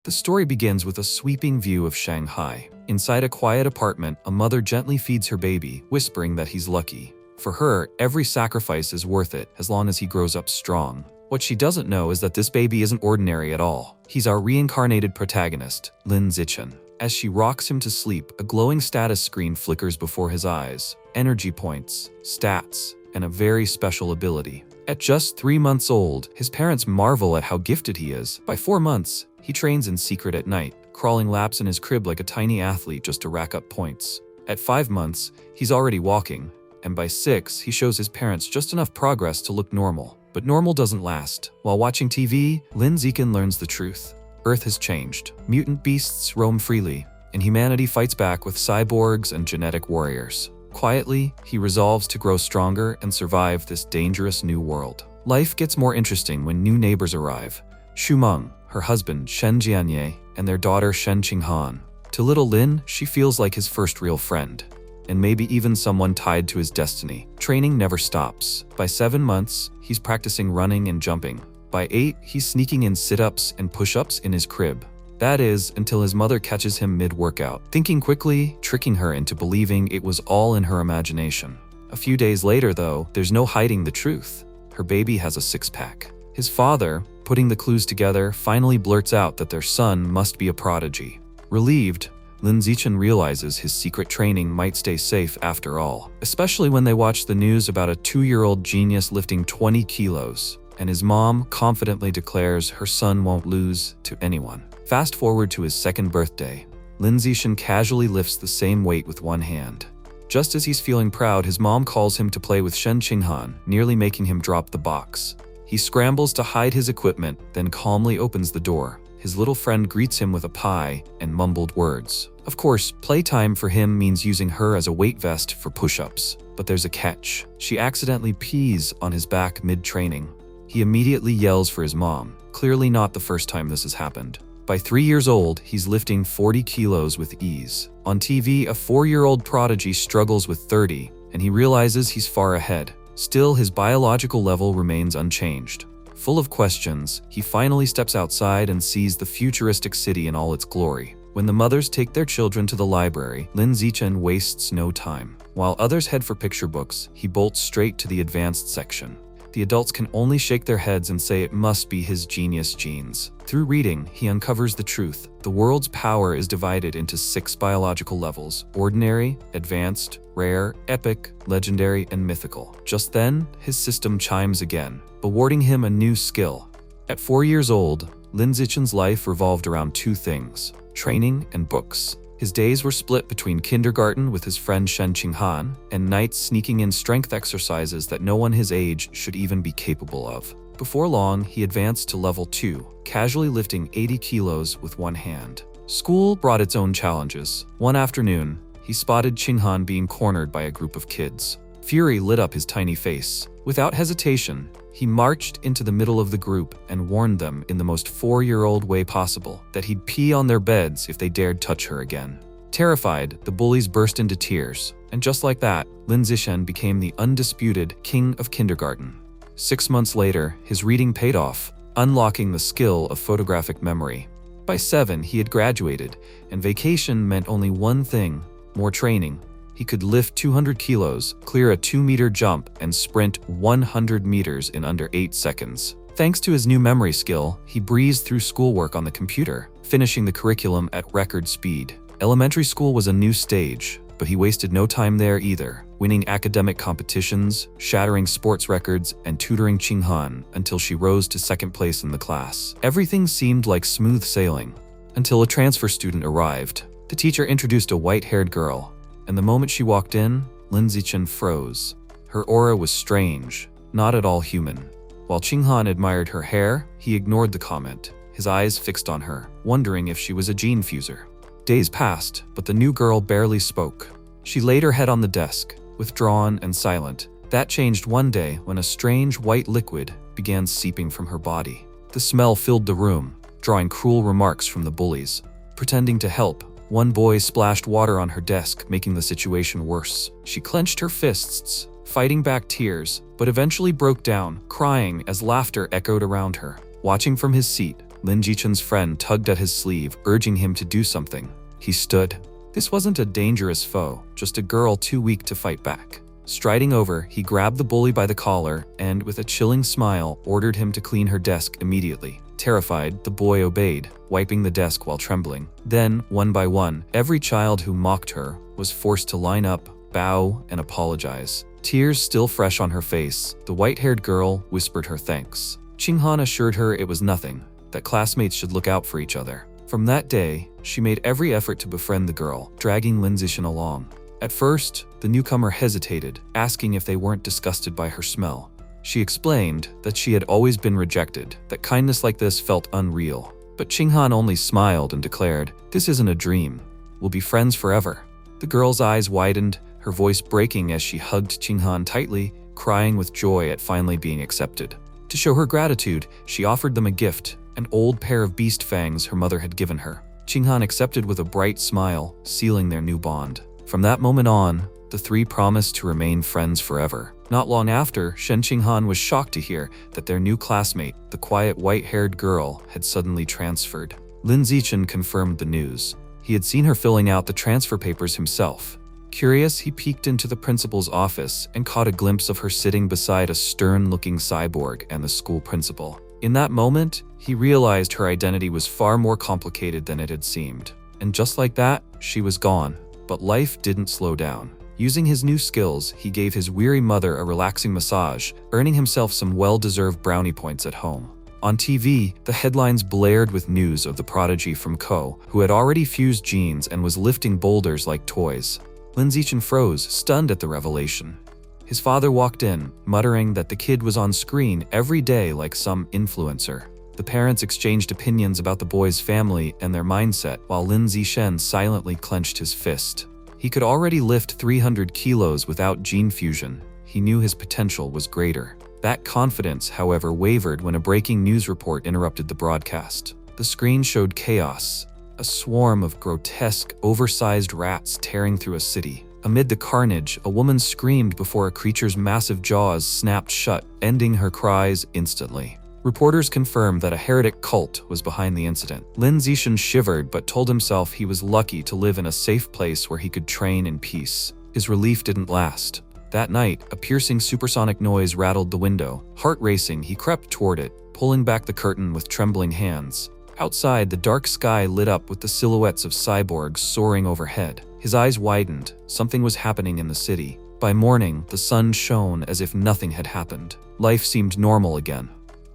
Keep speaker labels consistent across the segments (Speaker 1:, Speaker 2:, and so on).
Speaker 1: The story begins with a sweeping view of Shanghai. Inside a quiet apartment, a mother gently feeds her baby, whispering that he's lucky. For her, every sacrifice is worth it as long as he grows up strong. What she doesn't know is that this baby isn't ordinary at all. He's our reincarnated protagonist, Lin Zichen. As she rocks him to sleep, a glowing status screen flickers before his eyes. Energy points, stats, and a very special ability. At just 3 months old, his parents marvel at how gifted he is. By 4 months, he trains in secret at night, crawling laps in his crib like a tiny athlete just to rack up points. At 5 months, he's already walking, and by 6, he shows his parents just enough progress to look normal. But normal doesn't last. While watching TV, Lin Zichen learns the truth. Earth has changed. Mutant beasts roam freely, and humanity fights back with cyborgs and genetic warriors. Quietly, he resolves to grow stronger and survive this dangerous new world. Life gets more interesting when new neighbors arrive. Xu Meng, her husband Shen Jianye, and their daughter Shen Qinghan. To little Lin, she feels like his first real friend, and maybe even someone tied to his destiny. Training never stops. By 7 months, he's practicing running and jumping. By 8, he's sneaking in sit-ups and push-ups in his crib. That is, until his mother catches him mid-workout, thinking quickly, tricking her into believing it was all in her imagination. A few days later, though, there's no hiding the truth. Her baby has a six-pack. His father, putting the clues together, finally blurts out that their son must be a prodigy. Relieved, Lin Zichen realizes his secret training might stay safe after all, especially when they watch the news about a 2-year-old genius lifting 20 kilos, and his mom confidently declares her son won't lose to anyone. Fast forward to his 2nd birthday. Lin Zichen casually lifts the same weight with one hand. Just as he's feeling proud, his mom calls him to play with Shen Qinghan, nearly making him drop the box. He scrambles to hide his equipment, then calmly opens the door. His little friend greets him with a pie and mumbled words. Of course, playtime for him means using her as a weight vest for push-ups. But there's a catch. She accidentally pees on his back mid-training. He immediately yells for his mom. Clearly not the first time this has happened. By 3 years old, he's lifting 40 kilos with ease. On TV, a 4-year-old prodigy struggles with 30, and he realizes he's far ahead. Still, his biological level remains unchanged. Full of questions, he finally steps outside and sees the futuristic city in all its glory. When the mothers take their children to the library, Lin Zichen wastes no time. While others head for picture books, he bolts straight to the advanced section. The adults can only shake their heads and say it must be his genius genes. Through reading, he uncovers the truth. The world's power is divided into 6 biological levels: ordinary, advanced, rare, epic, legendary, and mythical. Just then, his system chimes again, awarding him a new skill. At 4 years old, Lin Zichen's life revolved around 2 things: training and books. His days were split between kindergarten with his friend Shen Qinghan and nights sneaking in strength exercises that no one his age should even be capable of. Before long, he advanced to level 2, casually lifting 80 kilos with one hand. School brought its own challenges. One afternoon, he spotted Qinghan being cornered by a group of kids. Fury lit up his tiny face. Without hesitation, he marched into the middle of the group and warned them in the most 4-year-old way possible that he'd pee on their beds if they dared touch her again. Terrified, the bullies burst into tears, and just like that, Lin Zichen became the undisputed king of kindergarten. 6 months later, his reading paid off, unlocking the skill of photographic memory. By 7, he had graduated, and vacation meant only one thing: more training. He could lift 200 kilos, clear a 2-meter jump, and sprint 100 meters in under 8 seconds. Thanks to his new memory skill, he breezed through schoolwork on the computer, finishing the curriculum at record speed. Elementary school was a new stage, but he wasted no time there either, winning academic competitions, shattering sports records, and tutoring Qinghan until she rose to 2nd place in the class. Everything seemed like smooth sailing, until a transfer student arrived. The teacher introduced a white-haired girl, and the moment she walked in, Lin Zichen froze. Her aura was strange, not at all human. While Qinghan admired her hair, he ignored the comment, his eyes fixed on her, wondering if she was a gene fuser. Days passed, but the new girl barely spoke. She laid her head on the desk, withdrawn and silent. That changed one day when a strange white liquid began seeping from her body. The smell filled the room, drawing cruel remarks from the bullies. Pretending to help, one boy splashed water on her desk, making the situation worse. She clenched her fists, fighting back tears, but eventually broke down, crying as laughter echoed around her. Watching from his seat, Lin Jichen's friend tugged at his sleeve, urging him to do something. He stood. This wasn't a dangerous foe, just a girl too weak to fight back. Striding over, he grabbed the bully by the collar and, with a chilling smile, ordered him to clean her desk immediately. Terrified, the boy obeyed, wiping the desk while trembling. Then, one by one, every child who mocked her was forced to line up, bow, and apologize. Tears still fresh on her face, the white-haired girl whispered her thanks. Qinghan assured her it was nothing, that classmates should look out for each other. From that day, she made every effort to befriend the girl, dragging Lin Zixin along. At first, the newcomer hesitated, asking if they weren't disgusted by her smell. She explained that she had always been rejected, that kindness like this felt unreal. But Qinghan only smiled and declared, "This isn't a dream. We'll be friends forever." The girl's eyes widened, her voice breaking as she hugged Qinghan tightly, crying with joy at finally being accepted. To show her gratitude, she offered them a gift, an old pair of beast fangs her mother had given her. Qinghan accepted with a bright smile, sealing their new bond. From that moment on, the three promised to remain friends forever. Not long after, Shen Qinghan was shocked to hear that their new classmate, the quiet white-haired girl, had suddenly transferred. Lin Zixin confirmed the news. He had seen her filling out the transfer papers himself. Curious, he peeked into the principal's office and caught a glimpse of her sitting beside a stern-looking cyborg and the school principal. In that moment, he realized her identity was far more complicated than it had seemed. And just like that, she was gone. But life didn't slow down. Using his new skills, he gave his weary mother a relaxing massage, earning himself some well-deserved brownie points at home. On TV, the headlines blared with news of the prodigy from Ko, who had already fused genes and was lifting boulders like toys. Lin Zixin froze, stunned at the revelation. His father walked in, muttering that the kid was on screen every day like some influencer. The parents exchanged opinions about the boy's family and their mindset, while Lin Zixin silently clenched his fist. He could already lift 300 kilos without gene fusion. He knew his potential was greater. That confidence, however, wavered when a breaking news report interrupted the broadcast. The screen showed chaos, a swarm of grotesque, oversized rats tearing through a city. Amid the carnage, a woman screamed before a creature's massive jaws snapped shut, ending her cries instantly. Reporters confirmed that a heretic cult was behind the incident. Lin Zixin shivered but told himself he was lucky to live in a safe place where he could train in peace. His relief didn't last. That night, a piercing supersonic noise rattled the window. Heart racing, he crept toward it, pulling back the curtain with trembling hands. Outside, the dark sky lit up with the silhouettes of cyborgs soaring overhead. His eyes widened. Something was happening in the city. By morning, the sun shone as if nothing had happened. Life seemed normal again.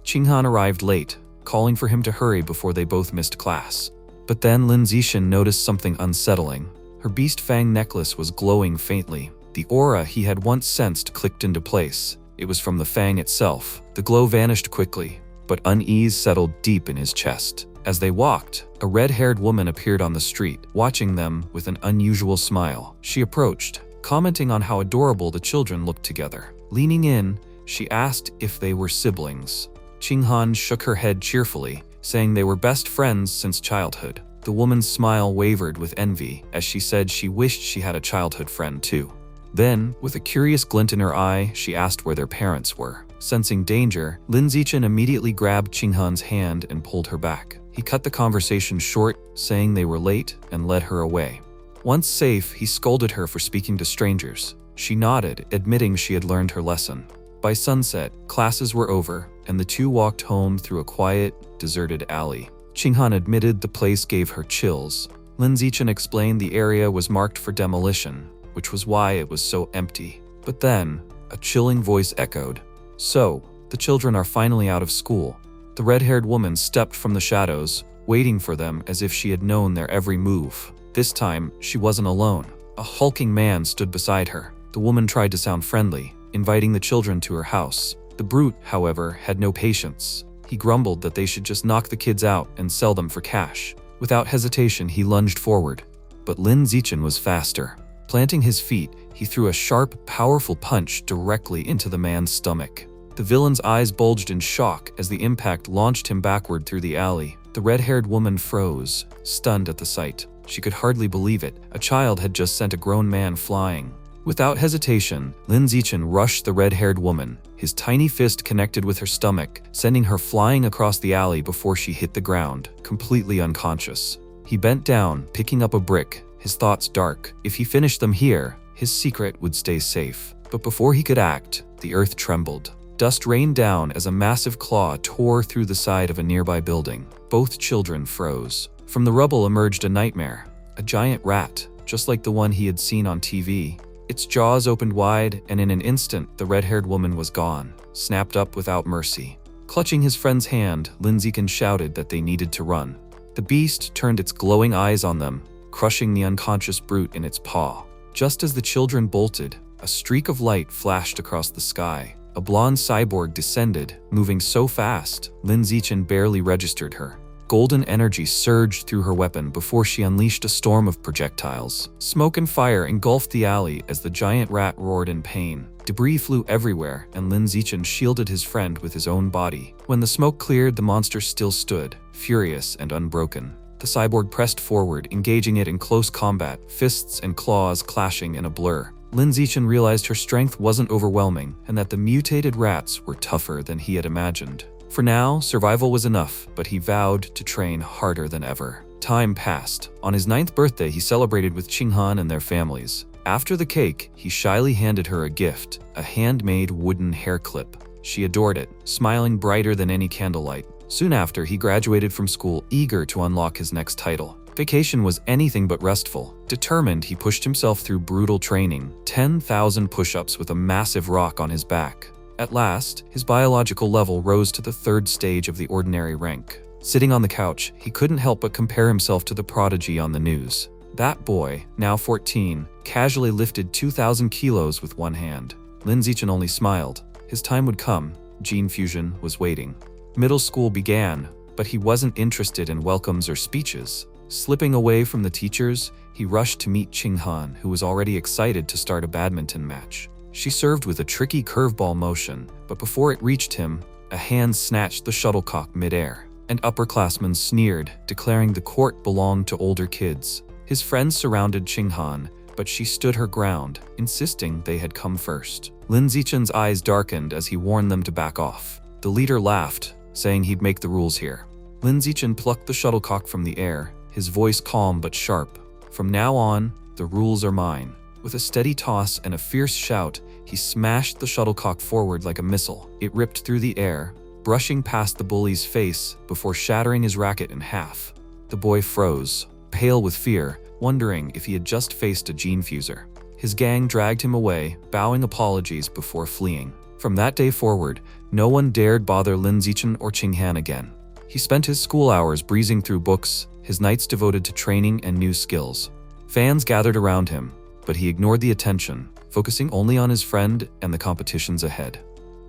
Speaker 1: Qinghan arrived late, calling for him to hurry before they both missed class. But then Lin Zixin noticed something unsettling. Her beast fang necklace was glowing faintly. The aura he had once sensed clicked into place. It was from the fang itself. The glow vanished quickly, but unease settled deep in his chest. As they walked, a red-haired woman appeared on the street, watching them with an unusual smile. She approached, commenting on how adorable the children looked together. Leaning in, she asked if they were siblings. Qinghan shook her head cheerfully, saying they were best friends since childhood. The woman's smile wavered with envy as she said she wished she had a childhood friend too. Then, with a curious glint in her eye, she asked where their parents were. Sensing danger, Lin Zixin immediately grabbed Qinghan's hand and pulled her back. He cut the conversation short, saying they were late, and led her away. Once safe, he scolded her for speaking to strangers. She nodded, admitting she had learned her lesson. By sunset, classes were over, and the two walked home through a quiet, deserted alley. Qinghan admitted the place gave her chills. Lin Zixin explained the area was marked for demolition, which was why it was so empty. But then, a chilling voice echoed, "So, the children are finally out of school." The red-haired woman stepped from the shadows, waiting for them as if she had known their every move. This time, she wasn't alone. A hulking man stood beside her. The woman tried to sound friendly, inviting the children to her house. The brute, however, had no patience. He grumbled that they should just knock the kids out and sell them for cash. Without hesitation, he lunged forward. But Lin Zixin was faster. Planting his feet, he threw a sharp, powerful punch directly into the man's stomach. The villain's eyes bulged in shock as the impact launched him backward through the alley. The red-haired woman froze, stunned at the sight. She could hardly believe it. A child had just sent a grown man flying. Without hesitation, Lin Zichen rushed the red-haired woman. His tiny fist connected with her stomach, sending her flying across the alley before she hit the ground, completely unconscious. He bent down, picking up a brick, his thoughts dark. If he finished them here, his secret would stay safe. But before he could act, the earth trembled. Dust rained down as a massive claw tore through the side of a nearby building. Both children froze. From the rubble emerged a nightmare, a giant rat, just like the one he had seen on TV. Its jaws opened wide, and in an instant, the red-haired woman was gone, snapped up without mercy. Clutching his friend's hand, Lin Zichen shouted that they needed to run. The beast turned its glowing eyes on them, crushing the unconscious brute in its paw. Just as the children bolted, a streak of light flashed across the sky. A blonde cyborg descended, moving so fast, Lin Zichen barely registered her. Golden energy surged through her weapon before she unleashed a storm of projectiles. Smoke and fire engulfed the alley as the giant rat roared in pain. Debris flew everywhere, and Lin Zichen shielded his friend with his own body. When the smoke cleared, the monster still stood, furious and unbroken. The cyborg pressed forward, engaging it in close combat, fists and claws clashing in a blur. Lin Zichen realized her strength wasn't overwhelming, and that the mutated rats were tougher than he had imagined. For now, survival was enough, but he vowed to train harder than ever. Time passed. On his 9th birthday, he celebrated with Qinghan and their families. After the cake, he shyly handed her a gift, a handmade wooden hair clip. She adored it, smiling brighter than any candlelight. Soon after, he graduated from school, eager to unlock his next title. Vacation was anything but restful. Determined, he pushed himself through brutal training, 10,000 push-ups with a massive rock on his back. At last, his biological level rose to the 3rd stage of the ordinary rank. Sitting on the couch, he couldn't help but compare himself to the Prodigy on the news. That boy, now 14, casually lifted 2,000 kilos with one hand. Lin Zichen only smiled. His time would come. Gene fusion was waiting. Middle school began, but he wasn't interested in welcomes or speeches. Slipping away from the teachers, he rushed to meet Qinghan, who was already excited to start a badminton match. She served with a tricky curveball motion, but before it reached him, a hand snatched the shuttlecock midair. An upperclassman sneered, declaring the court belonged to older kids. His friends surrounded Qinghan, but she stood her ground, insisting they had come first. Lin Zichen's eyes darkened as he warned them to back off. The leader laughed, saying he'd make the rules here. Lin Zichen plucked the shuttlecock from the air, his voice calm but sharp. From now on, the rules are mine. With a steady toss and a fierce shout, he smashed the shuttlecock forward like a missile. It ripped through the air, brushing past the bully's face before shattering his racket in half. The boy froze, pale with fear, wondering if he had just faced a gene fuser. His gang dragged him away, bowing apologies before fleeing. From that day forward, no one dared bother Lin Zichen or Qinghan again. He spent his school hours breezing through books, his nights devoted to training and new skills. Fans gathered around him, but he ignored the attention, focusing only on his friend and the competitions ahead.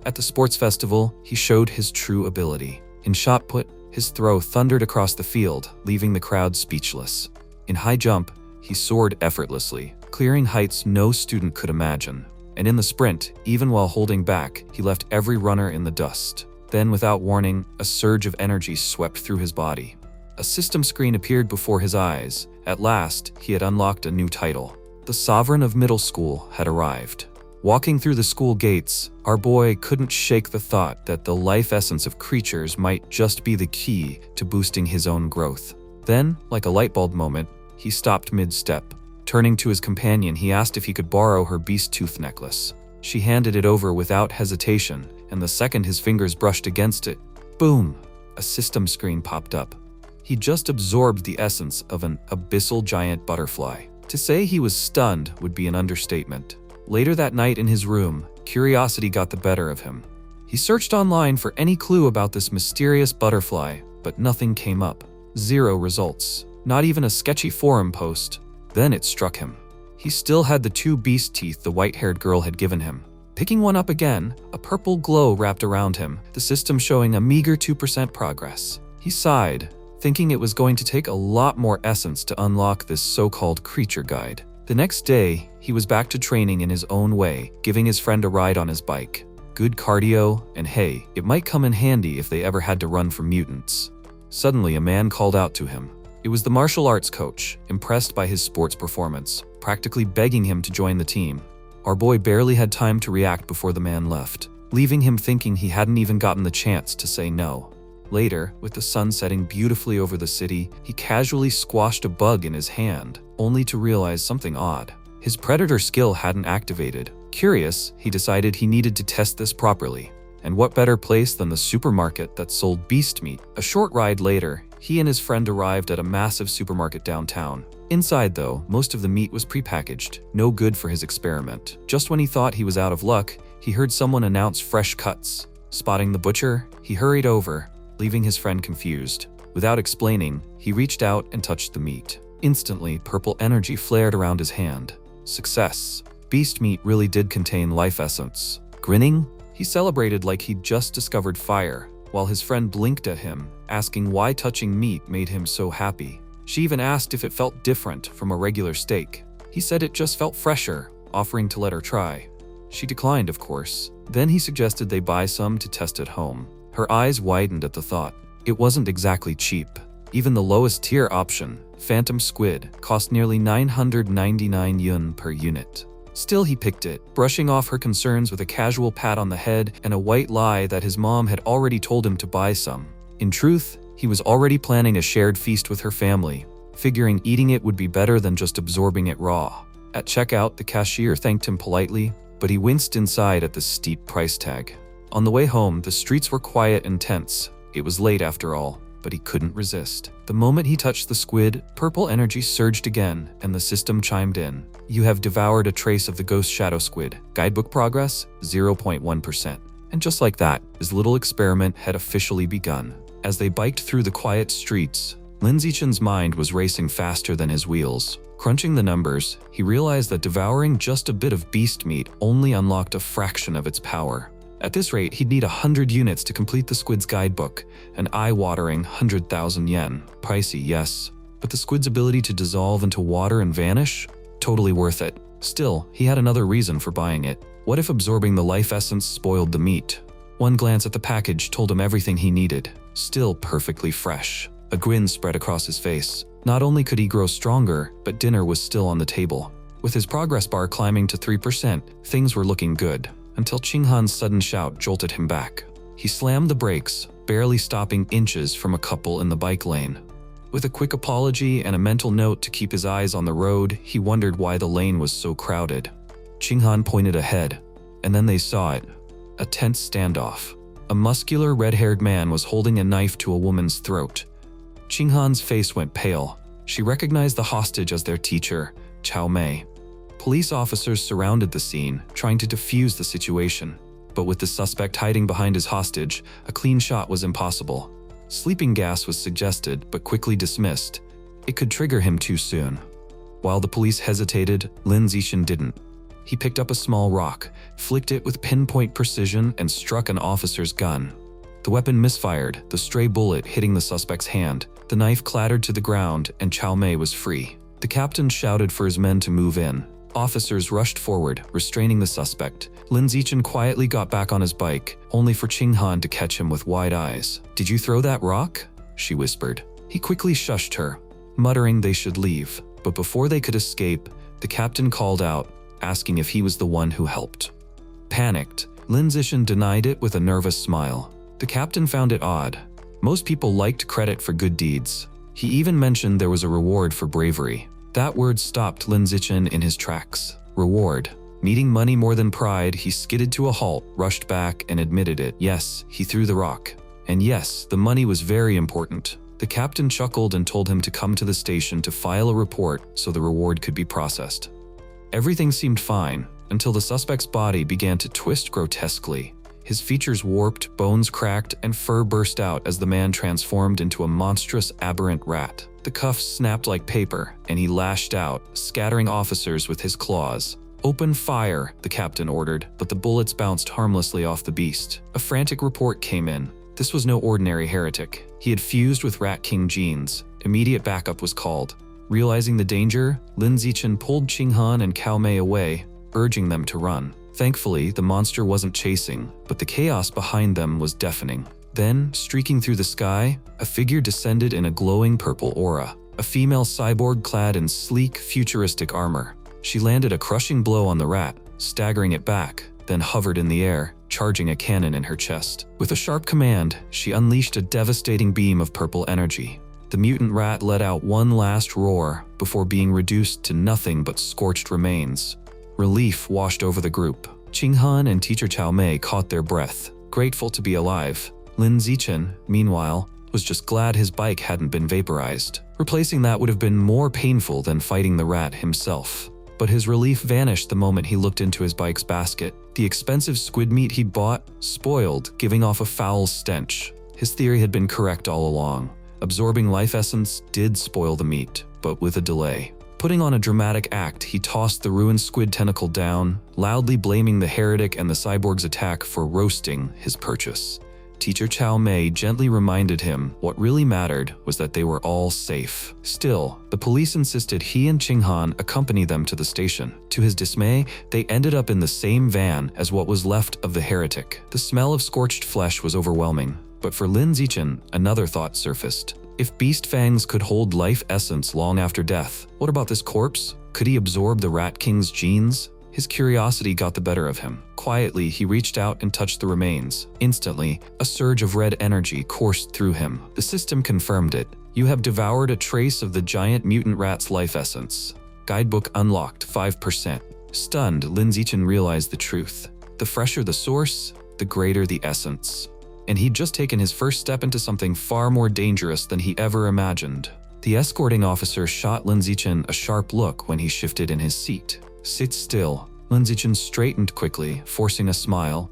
Speaker 1: At the sports festival, he showed his true ability. In shot put, his throw thundered across the field, leaving the crowd speechless. In high jump, he soared effortlessly, clearing heights no student could imagine. And in the sprint, even while holding back, he left every runner in the dust. Then, without warning, a surge of energy swept through his body. A system screen appeared before his eyes. At last, he had unlocked a new title. The Sovereign of Middle School had arrived. Walking through the school gates, our boy couldn't shake the thought that the life essence of creatures might just be the key to boosting his own growth. Then, like a light bulb moment, he stopped mid-step. Turning to his companion, he asked if he could borrow her beast tooth necklace. She handed it over without hesitation, and the second his fingers brushed against it, boom, a system screen popped up. He just absorbed the essence of an abyssal giant butterfly. To say he was stunned would be an understatement. Later that night in his room, curiosity got the better of him. He searched online for any clue about this mysterious butterfly, but nothing came up. 0 results. Not even a sketchy forum post. Then it struck him. He still had the 2 beast teeth the white-haired girl had given him. Picking one up again, a purple glow wrapped around him, the system showing a meager 2% progress. He sighed, thinking it was going to take a lot more essence to unlock this so-called creature guide. The next day, he was back to training in his own way, giving his friend a ride on his bike. Good cardio, and hey, it might come in handy if they ever had to run from mutants. Suddenly, a man called out to him. It was the martial arts coach, impressed by his sports performance, practically begging him to join the team. Our boy barely had time to react before the man left, leaving him thinking he hadn't even gotten the chance to say no. Later, with the sun setting beautifully over the city, he casually squashed a bug in his hand, only to realize something odd. His predator skill hadn't activated. Curious, he decided he needed to test this properly. And what better place than the supermarket that sold beast meat? A short ride later, he and his friend arrived at a massive supermarket downtown. Inside though, most of the meat was prepackaged, no good for his experiment. Just when he thought he was out of luck, he heard someone announce fresh cuts. Spotting the butcher, he hurried over, leaving his friend confused. Without explaining, he reached out and touched the meat. Instantly, purple energy flared around his hand. Success. Beast meat really did contain life essence. Grinning, he celebrated like he'd just discovered fire, while his friend blinked at him, asking why touching meat made him so happy. She even asked if it felt different from a regular steak. He said it just felt fresher, offering to let her try. She declined, of course. Then he suggested they buy some to test at home. Her eyes widened at the thought. It wasn't exactly cheap. Even the lowest tier option, Phantom Squid, cost nearly 999 yuan per unit. Still, he picked it, brushing off her concerns with a casual pat on the head and a white lie that his mom had already told him to buy some. In truth, he was already planning a shared feast with her family, figuring eating it would be better than just absorbing it raw. At checkout, the cashier thanked him politely, but he winced inside at the steep price tag. On the way home, the streets were quiet and tense. It was late after all, but he couldn't resist. The moment he touched the squid, purple energy surged again, and the system chimed in. You have devoured a trace of the ghost shadow squid. Guidebook progress, 0.1%. And just like that, his little experiment had officially begun. As they biked through the quiet streets, Lin Zichen's mind was racing faster than his wheels. Crunching the numbers, he realized that devouring just a bit of beast meat only unlocked a fraction of its power. At this rate, he'd need 100 units to complete the squid's guidebook, an eye-watering 100,000 yen. Pricey, yes, but the squid's ability to dissolve into water and vanish? Totally worth it. Still, he had another reason for buying it. What if absorbing the life essence spoiled the meat? One glance at the package told him everything he needed. Still perfectly fresh. A grin spread across his face. Not only could he grow stronger, but dinner was still on the table. With his progress bar climbing to 3%, things were looking good, until Qinghan's sudden shout jolted him back. He slammed the brakes, barely stopping inches from a couple in the bike lane. With a quick apology and a mental note to keep his eyes on the road, he wondered why the lane was so crowded. Qinghan pointed ahead, and then they saw it. A tense standoff. A muscular, red-haired man was holding a knife to a woman's throat. Qinghan's face went pale. She recognized the hostage as their teacher, Chao Mei. Police officers surrounded the scene, trying to defuse the situation. But with the suspect hiding behind his hostage, a clean shot was impossible. Sleeping gas was suggested, but quickly dismissed. It could trigger him too soon. While the police hesitated, Lin Zichen didn't. He picked up a small rock, flicked it with pinpoint precision, and struck an officer's gun. The weapon misfired, the stray bullet hitting the suspect's hand. The knife clattered to the ground, and Chao Mei was free. The captain shouted for his men to move in. Officers rushed forward, restraining the suspect. Lin Zichen quietly got back on his bike, only for Qinghan to catch him with wide eyes. "Did you throw that rock?" she whispered. He quickly shushed her, muttering they should leave. But before they could escape, the captain called out, asking if he was the one who helped. Panicked, Lin Zichen denied it with a nervous smile. The captain found it odd. Most people liked credit for good deeds. He even mentioned there was a reward for bravery. That word stopped Lin Zichen in his tracks. Reward. Needing money more than pride, he skidded to a halt, rushed back, and admitted it. Yes, he threw the rock. And yes, the money was very important. The captain chuckled and told him to come to the station to file a report so the reward could be processed. Everything seemed fine, until the suspect's body began to twist grotesquely. His features warped, bones cracked, and fur burst out as the man transformed into a monstrous, aberrant rat. The cuffs snapped like paper, and he lashed out, scattering officers with his claws. "Open fire," the captain ordered, but the bullets bounced harmlessly off the beast. A frantic report came in. This was no ordinary heretic. He had fused with Rat King genes. Immediate backup was called. Realizing the danger, Lin Zichen pulled Qinghan and Cao Mei away, urging them to run. Thankfully, the monster wasn't chasing, but the chaos behind them was deafening. Then, streaking through the sky, a figure descended in a glowing purple aura. A female cyborg clad in sleek, futuristic armor. She landed a crushing blow on the rat, staggering it back, then hovered in the air, charging a cannon in her chest. With a sharp command, she unleashed a devastating beam of purple energy. The mutant rat let out one last roar before being reduced to nothing but scorched remains. Relief washed over the group. Qinghan and teacher Chao Mei caught their breath, grateful to be alive. Lin Zichen, meanwhile, was just glad his bike hadn't been vaporized. Replacing that would have been more painful than fighting the rat himself. But his relief vanished the moment he looked into his bike's basket. The expensive squid meat he'd bought, spoiled, giving off a foul stench. His theory had been correct all along. Absorbing life essence did spoil the meat, but with a delay. Putting on a dramatic act, he tossed the ruined squid tentacle down, loudly blaming the heretic and the cyborg's attack for roasting his purchase. Teacher Chao Mei gently reminded him what really mattered was that they were all safe. Still, the police insisted he and Qinghan accompany them to the station. To his dismay, they ended up in the same van as what was left of the heretic. The smell of scorched flesh was overwhelming, but for Lin Zichen, another thought surfaced. If beast fangs could hold life essence long after death, what about this corpse? Could he absorb the Rat King's genes? His curiosity got the better of him. Quietly, he reached out and touched the remains. Instantly, a surge of red energy coursed through him. The system confirmed it. You have devoured a trace of the giant mutant rat's life essence. Guidebook unlocked, 5%. Stunned, Lin Zichen realized the truth. The fresher the source, the greater the essence. And he'd just taken his first step into something far more dangerous than he ever imagined. The escorting officer shot Lin Zichen a sharp look when he shifted in his seat. Sit still. Lin Zichen straightened quickly, forcing a smile.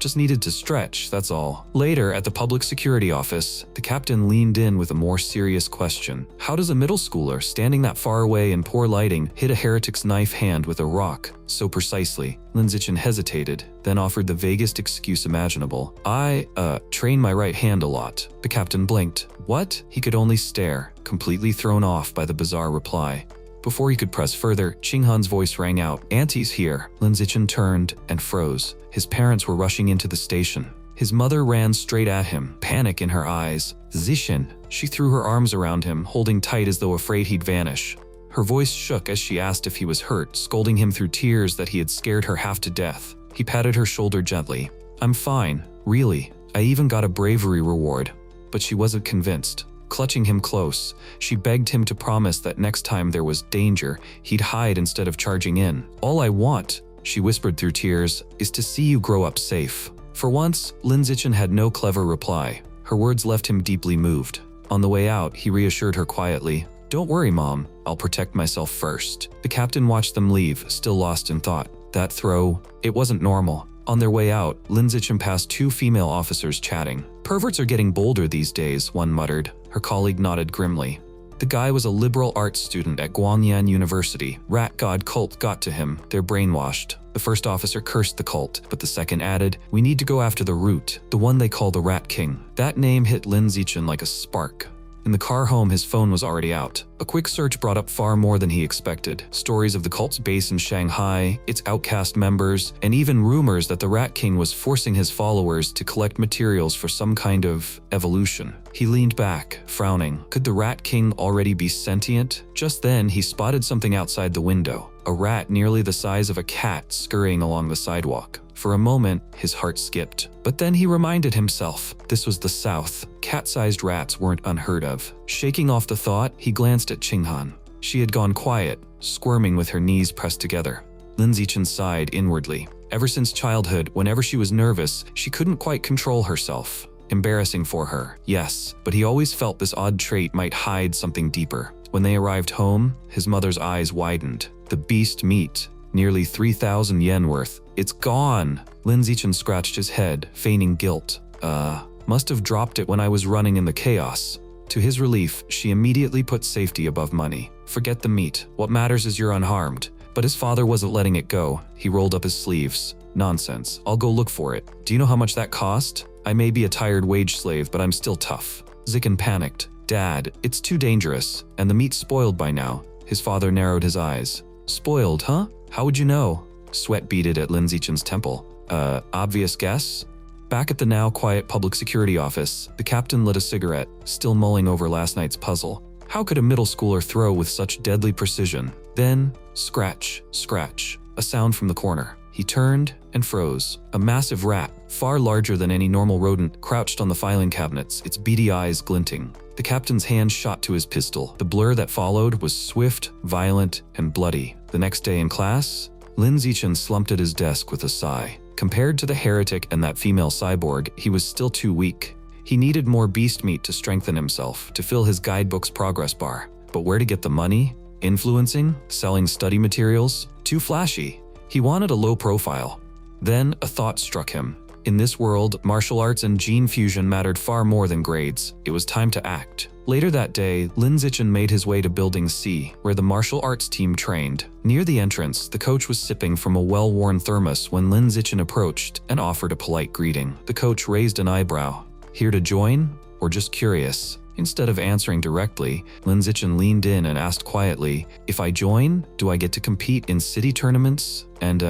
Speaker 1: Just needed to stretch, that's all. Later, at the public security office, the captain leaned in with a more serious question. How does a middle schooler, standing that far away in poor lighting, hit a heretic's knife hand with a rock so precisely? Lin Zichen hesitated, then offered the vaguest excuse imaginable. I train my right hand a lot. The captain blinked. What? He could only stare, completely thrown off by the bizarre reply. Before he could press further, Qinghan's voice rang out. Auntie's here. Lin Zichen turned and froze. His parents were rushing into the station. His mother ran straight at him, panic in her eyes. Zichen. She threw her arms around him, holding tight as though afraid he'd vanish. Her voice shook as she asked if he was hurt, scolding him through tears that he had scared her half to death. He patted her shoulder gently. I'm fine, really. I even got a bravery reward. But she wasn't convinced. Clutching him close, she begged him to promise that next time there was danger, he'd hide instead of charging in. All I want, she whispered through tears, is to see you grow up safe. For once, Lin Zichen had no clever reply. Her words left him deeply moved. On the way out, he reassured her quietly. Don't worry, Mom. I'll protect myself first. The captain watched them leave, still lost in thought. That throw, it wasn't normal. On their way out, Lin Zichen passed two female officers chatting. Perverts are getting bolder these days, one muttered. Her colleague nodded grimly. The guy was a liberal arts student at Guangyan University. Rat God cult got to him. They're brainwashed. The first officer cursed the cult, but the second added, we need to go after the root, the one they call the Rat King. That name hit Lin Zichen like a spark. In the car home, his phone was already out. A quick search brought up far more than he expected. Stories of the cult's base in Shanghai, its outcast members, and even rumors that the Rat King was forcing his followers to collect materials for some kind of evolution. He leaned back, frowning. Could the Rat King already be sentient? Just then, he spotted something outside the window. A rat nearly the size of a cat scurrying along the sidewalk. For a moment, his heart skipped. But then he reminded himself, this was the South. Cat-sized rats weren't unheard of. Shaking off the thought, he glanced at Qinghan. She had gone quiet, squirming with her knees pressed together. Lin Zichen sighed inwardly. Ever since childhood, whenever she was nervous, she couldn't quite control herself. Embarrassing for her, yes, but he always felt this odd trait might hide something deeper. When they arrived home, his mother's eyes widened. The beast meat, nearly 3,000 yen worth. It's gone. Lin Zichen scratched his head, feigning guilt. Must have dropped it when I was running in the chaos. To his relief, she immediately put safety above money. Forget the meat. What matters is you're unharmed. But his father wasn't letting it go. He rolled up his sleeves. Nonsense. I'll go look for it. Do you know how much that cost? I may be a tired wage slave, but I'm still tough. Zichen panicked. Dad, it's too dangerous. And the meat's spoiled by now. His father narrowed his eyes. Spoiled, huh? How would you know? Sweat beaded at Lin Zichen's temple. Obvious guess? Back at the now quiet public security office, the captain lit a cigarette, still mulling over last night's puzzle. How could a middle schooler throw with such deadly precision? Then, scratch, scratch. A sound from the corner. He turned and froze. A massive rat, far larger than any normal rodent, crouched on the filing cabinets, its beady eyes glinting. The captain's hand shot to his pistol. The blur that followed was swift, violent, and bloody. The next day in class, Lin Zichen slumped at his desk with a sigh. Compared to the heretic and that female cyborg, he was still too weak. He needed more beast meat to strengthen himself, to fill his guidebook's progress bar. But where to get the money? Influencing? Selling study materials? Too flashy. He wanted a low profile. Then a thought struck him. In this world, martial arts and gene fusion mattered far more than grades. It was time to act. Later that day, Lin Zichen made his way to Building C, where the martial arts team trained. Near the entrance, the coach was sipping from a well-worn thermos when Lin Zichen approached and offered a polite greeting. The coach raised an eyebrow. Here to join? Or just curious? Instead of answering directly, Lin Zichen leaned in and asked quietly, "If I join, do I get to compete in city tournaments? And,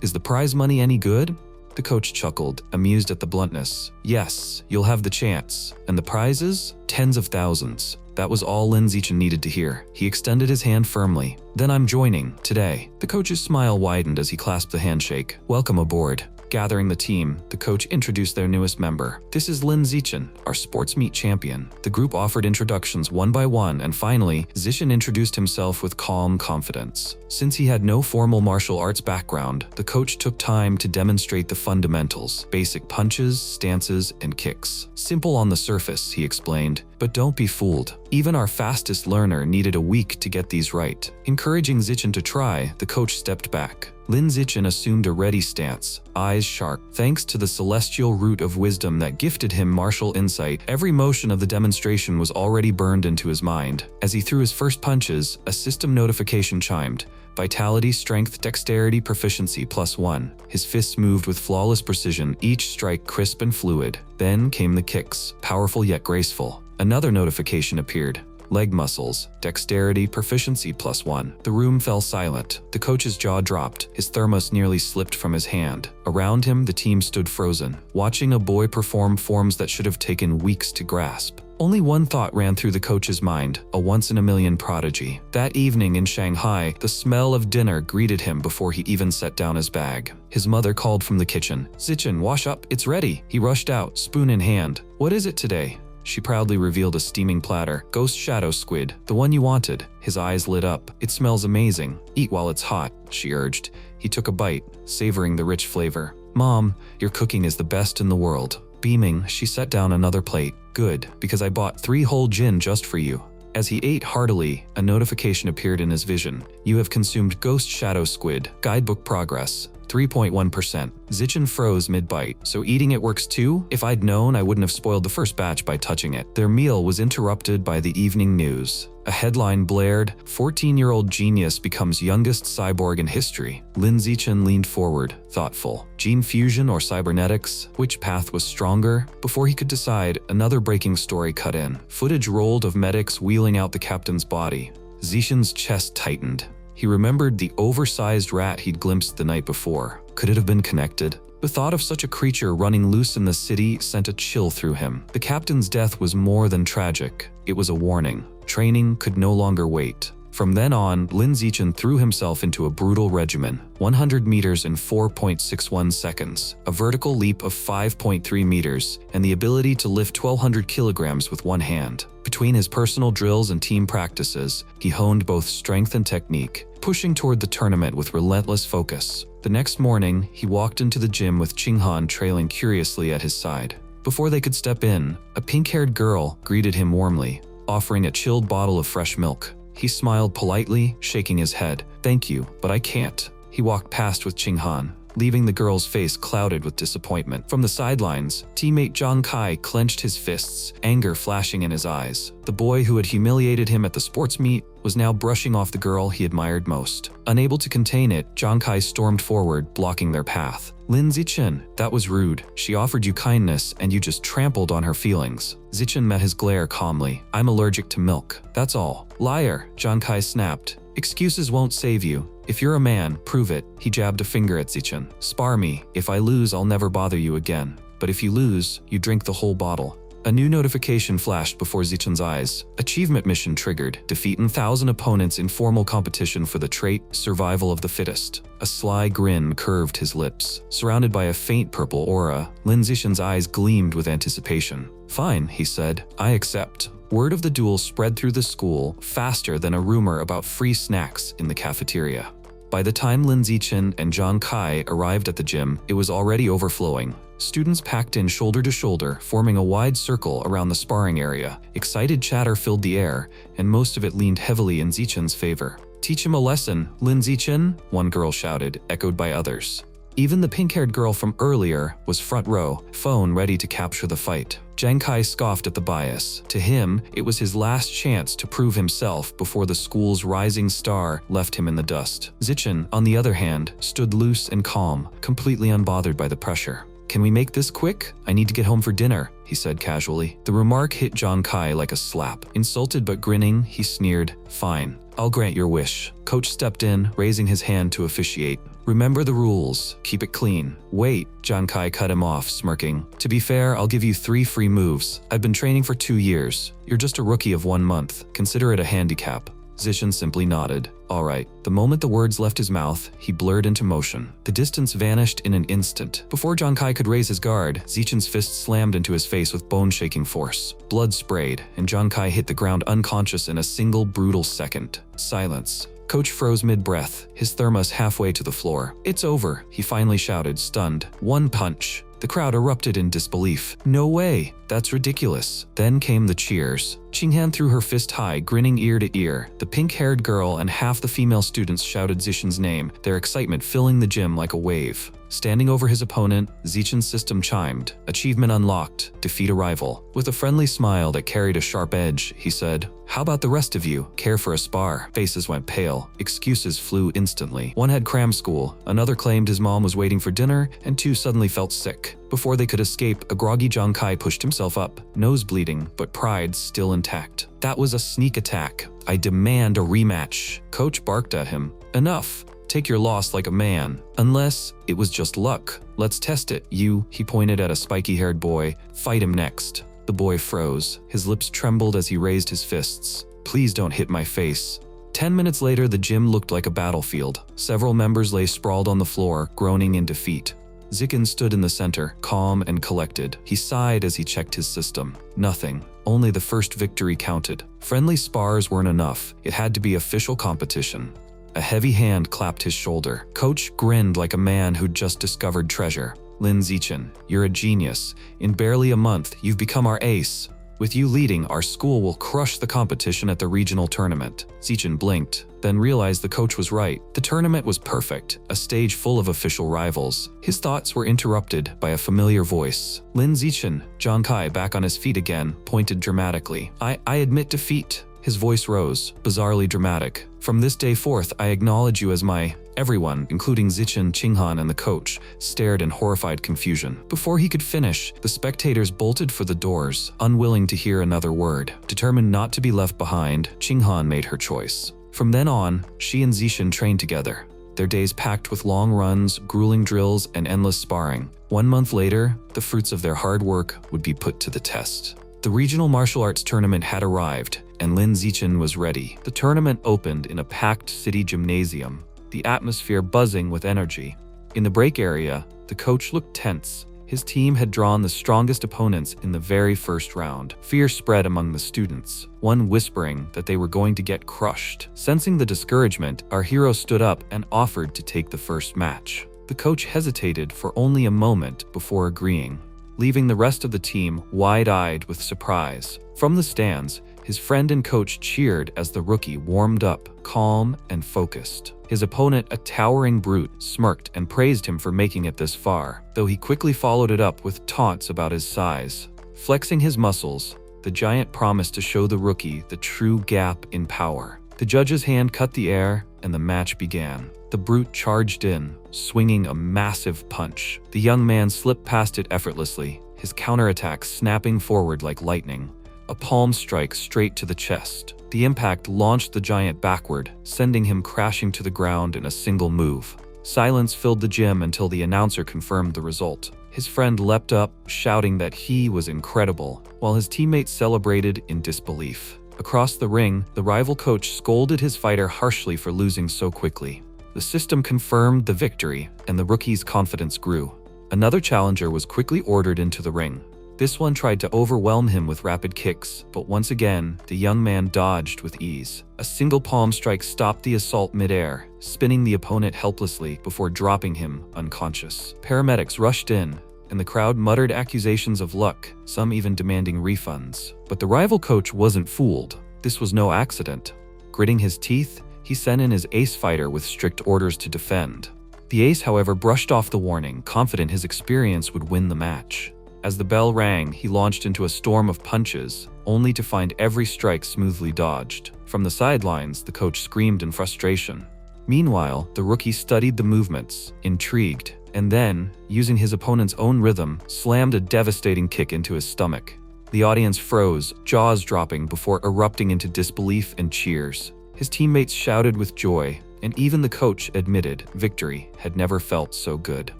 Speaker 1: is the prize money any good?" The coach chuckled, amused at the bluntness. "Yes, you'll have the chance. And the prizes? Tens of thousands." That was all Lin Zichen needed to hear. He extended his hand firmly. "Then I'm joining, today." The coach's smile widened as he clasped the handshake. "Welcome aboard." Gathering the team, the coach introduced their newest member. "This is Lin Zichen, our sports meet champion." The group offered introductions one by one, and finally, Zichen introduced himself with calm confidence. Since he had no formal martial arts background, the coach took time to demonstrate the fundamentals: basic punches, stances, and kicks. "Simple on the surface," he explained, "but don't be fooled. Even our fastest learner needed a week to get these right." Encouraging Zichen to try, the coach stepped back. Lin Zichen assumed a ready stance, eyes sharp. Thanks to the celestial root of wisdom that gifted him martial insight, every motion of the demonstration was already burned into his mind. As he threw his first punches, a system notification chimed. Vitality, strength, dexterity, proficiency +1. His fists moved with flawless precision, each strike crisp and fluid. Then came the kicks, powerful yet graceful. Another notification appeared. Leg muscles, dexterity, proficiency +1. The room fell silent. The coach's jaw dropped. His thermos nearly slipped from his hand. Around him, the team stood frozen, watching a boy perform forms that should have taken weeks to grasp. Only one thought ran through the coach's mind: a once-in-a-million prodigy. That evening in Shanghai, the smell of dinner greeted him before he even set down his bag. His mother called from the kitchen. "Zichen, wash up, it's ready." He rushed out, spoon in hand. "What is it today?" She proudly revealed a steaming platter. "Ghost shadow squid, the one you wanted." His eyes lit up. "It smells amazing. Eat while it's hot," she urged. He took a bite, savoring the rich flavor. "Mom, your cooking is the best in the world." Beaming, she set down another plate. "Good, because I bought 3 whole gin just for you." As he ate heartily, a notification appeared in his vision. "You have consumed ghost shadow squid. Guidebook progress. 3.1%. Zichen froze mid-bite. "So eating it works too? If I'd known, I wouldn't have spoiled the first batch by touching it." Their meal was interrupted by the evening news. A headline blared, "14-year-old genius becomes youngest cyborg in history." Lin Zichen leaned forward, thoughtful. Gene fusion or cybernetics? Which path was stronger? Before he could decide, another breaking story cut in. Footage rolled of medics wheeling out the captain's body. Zichen's chest tightened. He remembered the oversized rat he'd glimpsed the night before. Could it have been connected? The thought of such a creature running loose in the city sent a chill through him. The captain's death was more than tragic. It was a warning. Training could no longer wait. From then on, Lin Zichen threw himself into a brutal regimen. 100 meters in 4.61 seconds, a vertical leap of 5.3 meters, and the ability to lift 1,200 kilograms with one hand. Between his personal drills and team practices, he honed both strength and technique, pushing toward the tournament with relentless focus. The next morning, he walked into the gym with Qinghan trailing curiously at his side. Before they could step in, a pink-haired girl greeted him warmly, offering a chilled bottle of fresh milk. He smiled politely, shaking his head. "Thank you, but I can't." He walked past with Qinghan, leaving the girl's face clouded with disappointment. From the sidelines, teammate Zhang Kai clenched his fists, anger flashing in his eyes. The boy who had humiliated him at the sports meet was now brushing off the girl he admired most. Unable to contain it, Zhang Kai stormed forward, blocking their path. "Lin Zichen, that was rude. She offered you kindness and you just trampled on her feelings." Zichen met his glare calmly. "I'm allergic to milk. That's all." "Liar," Zhang Kai snapped. "Excuses won't save you. If you're a man, prove it." He jabbed a finger at Zichen. "Spar me. If I lose, I'll never bother you again. But if you lose, you drink the whole bottle." A new notification flashed before Zichen's eyes. Achievement mission triggered. Defeat 1,000 opponents in formal competition for the trait Survival of the Fittest. A sly grin curved his lips. Surrounded by a faint purple aura, Lin Zichen's eyes gleamed with anticipation. Fine, he said. I accept. Word of the duel spread through the school faster than a rumor about free snacks in the cafeteria. By the time Lin Zichen and Zhang Kai arrived at the gym, it was already overflowing. Students packed in shoulder to shoulder, forming a wide circle around the sparring area. Excited chatter filled the air, and most of it leaned heavily in Zichen's favor. Teach him a lesson, Lin Zichen, one girl shouted, echoed by others. Even the pink-haired girl from earlier was front row, phone ready to capture the fight. Zhang Kai scoffed at the bias. To him, it was his last chance to prove himself before the school's rising star left him in the dust. Zichen, on the other hand, stood loose and calm, completely unbothered by the pressure. Can we make this quick? I need to get home for dinner, he said casually. The remark hit Zhang Kai like a slap. Insulted but grinning, he sneered, Fine, I'll grant your wish. Coach stepped in, raising his hand to officiate. Remember the rules. Keep it clean. Wait, Zhang Kai cut him off, smirking. To be fair, I'll give you 3 free moves. I've been training for 2 years. You're just a rookie of 1 month. Consider it a handicap. Zichen simply nodded. All right. The moment the words left his mouth, he blurred into motion. The distance vanished in an instant. Before Zhang Kai could raise his guard, Zichen's fist slammed into his face with bone-shaking force. Blood sprayed, and Zhang Kai hit the ground unconscious in a single brutal second. Silence. Coach froze mid-breath, his thermos halfway to the floor. It's over, he finally shouted, stunned. 1 punch. The crowd erupted in disbelief. No way, that's ridiculous. Then came the cheers. Qinghan threw her fist high, grinning ear to ear. The pink-haired girl and half the female students shouted Zichen's name, their excitement filling the gym like a wave. Standing over his opponent, Zichen's system chimed. Achievement unlocked. Defeat a rival. With a friendly smile that carried a sharp edge, he said, How about the rest of you? Care for a spar? Faces went pale. Excuses flew instantly. One had cram school, another claimed his mom was waiting for dinner, and 2 suddenly felt sick. Before they could escape, a groggy Zhang Kai pushed himself up, nose bleeding, but pride still intact. That was a sneak attack. I demand a rematch. Coach barked at him. Enough. Take your loss like a man. Unless it was just luck. Let's test it. You, he pointed at a spiky-haired boy, fight him next. The boy froze. His lips trembled as he raised his fists. Please don't hit my face. 10 minutes later, the gym looked like a battlefield. Several members lay sprawled on the floor, groaning in defeat. Zichen stood in the center, calm and collected. He sighed as he checked his system. Nothing. Only the first victory counted. Friendly spars weren't enough. It had to be official competition. A heavy hand clapped his shoulder. Coach grinned like a man who'd just discovered treasure. Lin Zichen, you're a genius. In barely a month, you've become our ace. With you leading, our school will crush the competition at the regional tournament. Zichen blinked, then realized the coach was right. The tournament was perfect, a stage full of official rivals. His thoughts were interrupted by a familiar voice. Lin Zichen, Zhang Kai, back on his feet again, pointed dramatically. I admit defeat. His voice rose, bizarrely dramatic. From this day forth, I acknowledge you as my... Everyone, including Zichen, Qinghan, and the coach, stared in horrified confusion. Before he could finish, the spectators bolted for the doors, unwilling to hear another word. Determined not to be left behind, Qinghan made her choice. From then on, she and Zichen trained together. Their days packed with long runs, grueling drills, and endless sparring. 1 month later, the fruits of their hard work would be put to the test. The regional martial arts tournament had arrived, and Lin Zichen was ready. The tournament opened in a packed city gymnasium, the atmosphere buzzing with energy. In the break area, the coach looked tense. His team had drawn the strongest opponents in the very first round. Fear spread among the students, one whispering that they were going to get crushed. Sensing the discouragement, our hero stood up and offered to take the first match. The coach hesitated for only a moment before agreeing, leaving the rest of the team wide-eyed with surprise. From the stands, his friend and coach cheered as the rookie warmed up, calm and focused. His opponent, a towering brute, smirked and praised him for making it this far, though he quickly followed it up with taunts about his size. Flexing his muscles, the giant promised to show the rookie the true gap in power. The judge's hand cut the air, and the match began. The brute charged in, swinging a massive punch. The young man slipped past it effortlessly, his counterattack snapping forward like lightning. A palm strike straight to the chest. The impact launched the giant backward, sending him crashing to the ground in a single move. Silence filled the gym until the announcer confirmed the result. His friend leapt up, shouting that he was incredible, while his teammates celebrated in disbelief. Across the ring, the rival coach scolded his fighter harshly for losing so quickly. The system confirmed the victory, and the rookie's confidence grew. Another challenger was quickly ordered into the ring. This one tried to overwhelm him with rapid kicks, but once again, the young man dodged with ease. A single palm strike stopped the assault midair, spinning the opponent helplessly before dropping him unconscious. Paramedics rushed in, and the crowd muttered accusations of luck, some even demanding refunds. But the rival coach wasn't fooled. This was no accident. Gritting his teeth, he sent in his ace fighter with strict orders to defend. The ace, however, brushed off the warning, confident his experience would win the match. As the bell rang, he launched into a storm of punches, only to find every strike smoothly dodged. From the sidelines, the coach screamed in frustration. Meanwhile, the rookie studied the movements, intrigued, and then, using his opponent's own rhythm, slammed a devastating kick into his stomach. The audience froze, jaws dropping before erupting into disbelief and cheers. His teammates shouted with joy, and even the coach admitted victory had never felt so good.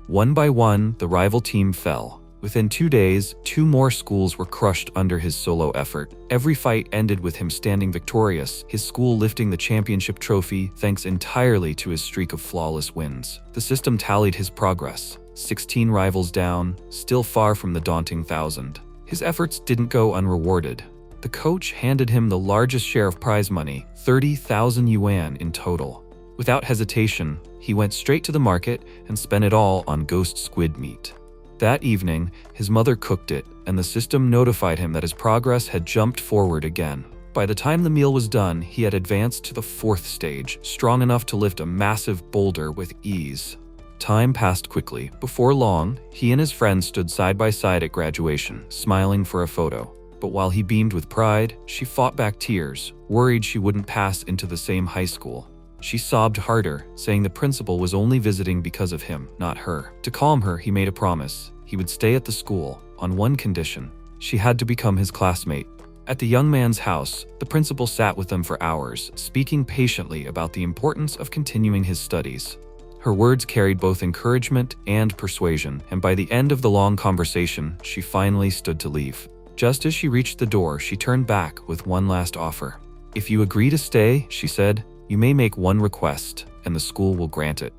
Speaker 1: One by one, the rival team fell. Within 2 days, 2 more schools were crushed under his solo effort. Every fight ended with him standing victorious, his school lifting the championship trophy thanks entirely to his streak of flawless wins. The system tallied his progress. 16 rivals down, still far from the daunting 1,000. His efforts didn't go unrewarded. The coach handed him the largest share of prize money, 30,000 yuan in total. Without hesitation, he went straight to the market and spent it all on ghost squid meat. That evening, his mother cooked it, and the system notified him that his progress had jumped forward again. By the time the meal was done, he had advanced to the 4th stage, strong enough to lift a massive boulder with ease. Time passed quickly. Before long, he and his friends stood side by side at graduation, smiling for a photo. But while he beamed with pride, she fought back tears, worried she wouldn't pass into the same high school. She sobbed harder, saying the principal was only visiting because of him, not her. To calm her, he made a promise. He would stay at the school, on one condition. She had to become his classmate. At the young man's house, the principal sat with them for hours, speaking patiently about the importance of continuing his studies. Her words carried both encouragement and persuasion, and by the end of the long conversation, she finally stood to leave. Just as she reached the door, she turned back with one last offer. "If you agree to stay," she said, "you may make one request, and the school will grant it."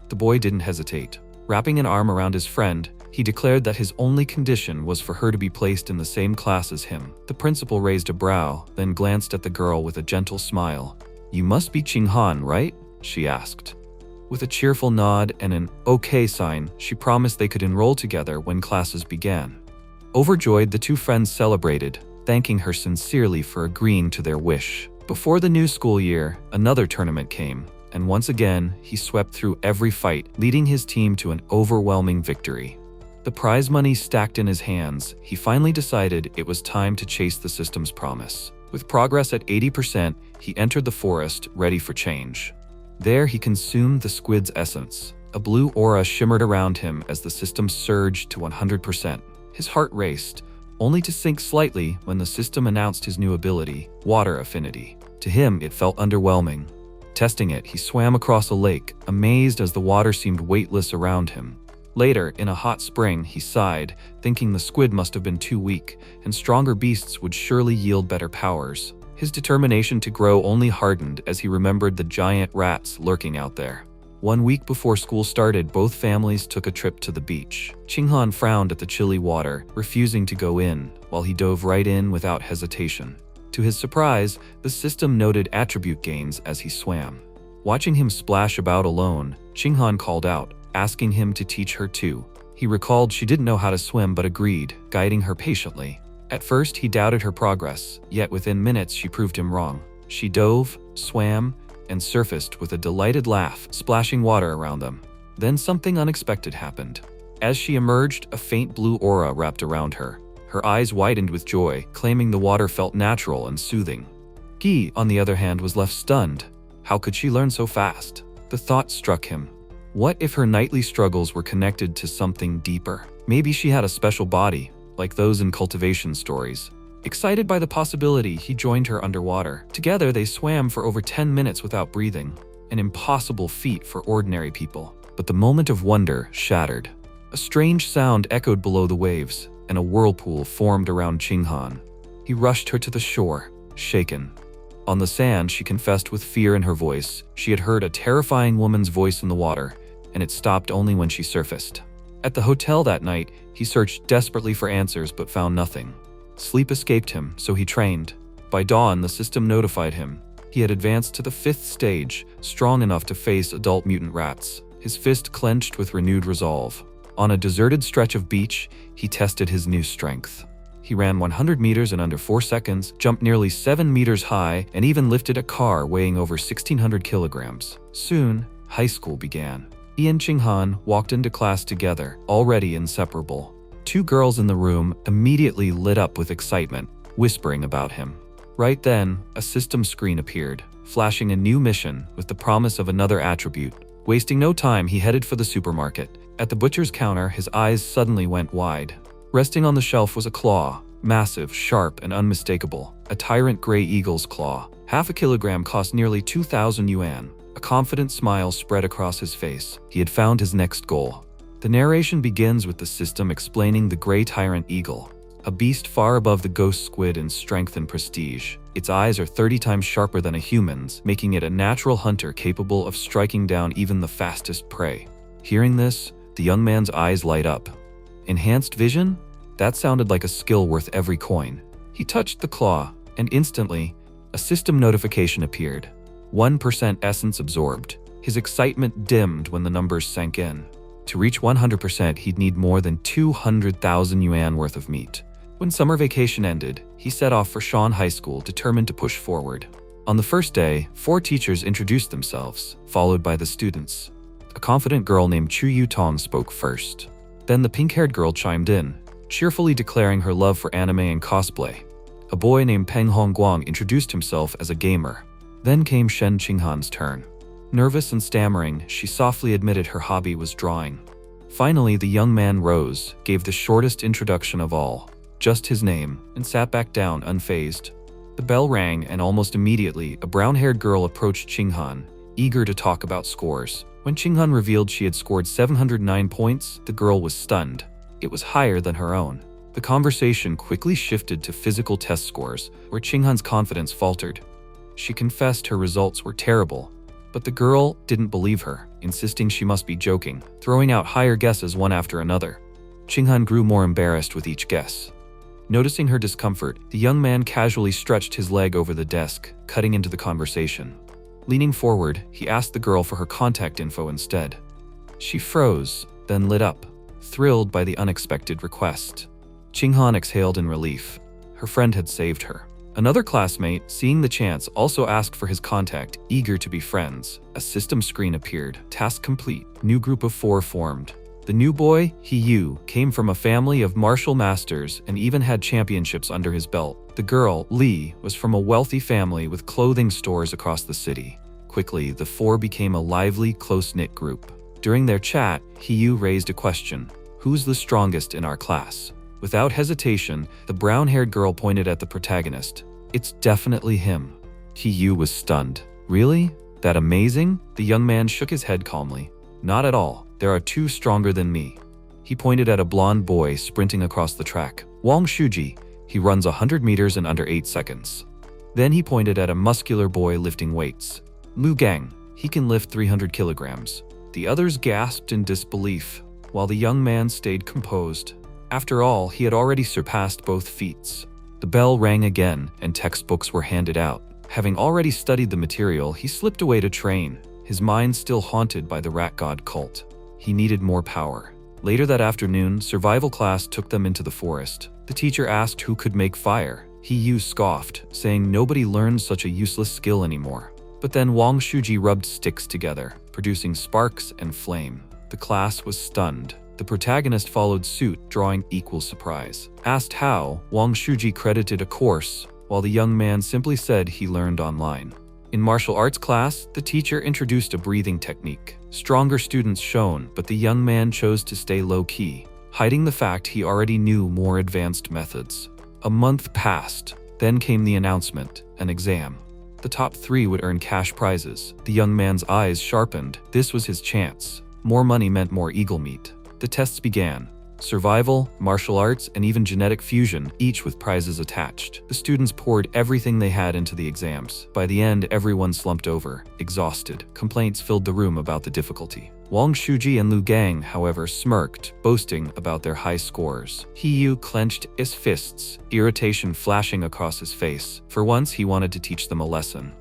Speaker 1: The boy didn't hesitate. Wrapping an arm around his friend, he declared that his only condition was for her to be placed in the same class as him. The principal raised a brow, then glanced at the girl with a gentle smile. "You must be Qinghan, right?" she asked. With a cheerful nod and an okay sign, she promised they could enroll together when classes began. Overjoyed, the two friends celebrated, thanking her sincerely for agreeing to their wish. Before the new school year, another tournament came, and once again, he swept through every fight, leading his team to an overwhelming victory. The prize money stacked in his hands, he finally decided it was time to chase the system's promise. With progress at 80%, he entered the forest, ready for change. There, he consumed the squid's essence. A blue aura shimmered around him as the system surged to 100%. His heart raced, only to sink slightly when the system announced his new ability, water affinity. To him, it felt underwhelming. Testing it, he swam across a lake, amazed as the water seemed weightless around him. Later, in a hot spring, he sighed, thinking the squid must have been too weak, and stronger beasts would surely yield better powers. His determination to grow only hardened as he remembered the giant rats lurking out there. 1 week before school started, both families took a trip to the beach. Qinghan frowned at the chilly water, refusing to go in, while he dove right in without hesitation. To his surprise, the system noted attribute gains as he swam. Watching him splash about alone, Qinghan called out, asking him to teach her too. He recalled she didn't know how to swim but agreed, guiding her patiently. At first, he doubted her progress, yet within minutes she proved him wrong. She dove, swam, and surfaced with a delighted laugh, splashing water around them. Then something unexpected happened. As she emerged, a faint blue aura wrapped around her. Her eyes widened with joy, claiming the water felt natural and soothing. Guy, on the other hand, was left stunned. How could she learn so fast? The thought struck him. What if her nightly struggles were connected to something deeper? Maybe she had a special body, like those in cultivation stories. Excited by the possibility, he joined her underwater. Together, they swam for over 10 minutes without breathing, an impossible feat for ordinary people. But the moment of wonder shattered. A strange sound echoed below the waves, and a whirlpool formed around Qinghan. He rushed her to the shore, shaken. On the sand, she confessed with fear in her voice. She had heard a terrifying woman's voice in the water, and it stopped only when she surfaced. At the hotel that night, he searched desperately for answers but found nothing. Sleep escaped him, so he trained. By dawn, the system notified him. He had advanced to the 5th stage, strong enough to face adult mutant rats, his fist clenched with renewed resolve. On a deserted stretch of beach, he tested his new strength. He ran 100 meters in under 4 seconds, jumped nearly 7 meters high, and even lifted a car weighing over 1,600 kilograms. Soon, high school began. He and Qinghan walked into class together, already inseparable. 2 girls in the room immediately lit up with excitement, whispering about him. Right then, a system screen appeared, flashing a new mission with the promise of another attribute. Wasting no time, he headed for the supermarket. At the butcher's counter, his eyes suddenly went wide. Resting on the shelf was a claw, massive, sharp, and unmistakable. A Tyrant gray eagle's claw. Half a kilogram cost nearly 2,000 yuan. A confident smile spread across his face. He had found his next goal. The narration begins with the system explaining the gray Tyrant eagle, a beast far above the ghost squid in strength and prestige. Its eyes are 30 times sharper than a human's, making it a natural hunter capable of striking down even the fastest prey. Hearing this, the young man's eyes light up. Enhanced vision? That sounded like a skill worth every coin. He touched the claw, and instantly, a system notification appeared. 1% essence absorbed. His excitement dimmed when the numbers sank in. To reach 100%, he'd need more than 200,000 yuan worth of meat. When summer vacation ended, he set off for Shan High School, determined to push forward. On the first day, 4 teachers introduced themselves, followed by the students. A confident girl named Chu Yutong spoke first. Then the pink-haired girl chimed in, cheerfully declaring her love for anime and cosplay. A boy named Peng Hongguang introduced himself as a gamer. Then came Shen Qinghan's turn. Nervous and stammering, she softly admitted her hobby was drawing. Finally, the young man rose, gave the shortest introduction of all, just his name, and sat back down unfazed. The bell rang, and almost immediately, a brown-haired girl approached Qinghan, eager to talk about scores. When Qinghan revealed she had scored 709 points, the girl was stunned. It was higher than her own. The conversation quickly shifted to physical test scores, where Qinghan's confidence faltered. She confessed her results were terrible, but the girl didn't believe her, insisting she must be joking, throwing out higher guesses one after another. Qinghan grew more embarrassed with each guess. Noticing her discomfort, the young man casually stretched his leg over the desk, cutting into the conversation. Leaning forward, he asked the girl for her contact info instead. She froze, then lit up, thrilled by the unexpected request. Qinghan exhaled in relief. Her friend had saved her. Another classmate, seeing the chance, also asked for his contact, eager to be friends. A system screen appeared. Task complete. New group of 4 formed. The new boy, Yu, came from a family of martial masters and even had championships under his belt. The girl, Li, was from a wealthy family with clothing stores across the city. Quickly, the 4 became a lively, close-knit group. During their chat, Yu raised a question. Who's the strongest in our class? Without hesitation, the brown-haired girl pointed at the protagonist. It's definitely him. Yu was stunned. Really? That amazing? The young man shook his head calmly. Not at all. There are 2 stronger than me. He pointed at a blonde boy sprinting across the track. Wang Shuji. He runs 100 meters in under 8 seconds. Then he pointed at a muscular boy lifting weights. Lu Gang. He can lift 300 kilograms. The others gasped in disbelief, while the young man stayed composed. After all, he had already surpassed both feats. The bell rang again, and textbooks were handed out. Having already studied the material, he slipped away to train, his mind still haunted by the rat god cult. He needed more power. Later that afternoon, survival class took them into the forest. The teacher asked who could make fire. Yu scoffed, saying nobody learned such a useless skill anymore. But then Wang Shuji rubbed sticks together, producing sparks and flame. The class was stunned. The protagonist followed suit, drawing equal surprise. Asked how, Wang Shuji credited a course, while the young man simply said he learned online. In martial arts class, the teacher introduced a breathing technique. Stronger students shone, but the young man chose to stay low-key, hiding the fact he already knew more advanced methods. A month passed. Then came the announcement, an exam. The top 3 would earn cash prizes. The young man's eyes sharpened. This was his chance. More money meant more eagle meat. The tests began. Survival, martial arts, and even genetic fusion, each with prizes attached. The students poured everything they had into the exams. By the end, everyone slumped over, exhausted. Complaints filled the room about the difficulty. Wang Shuji and Lu Gang, however, smirked, boasting about their high scores. He Yu clenched his fists, irritation flashing across his face. For once, he wanted to teach them a lesson.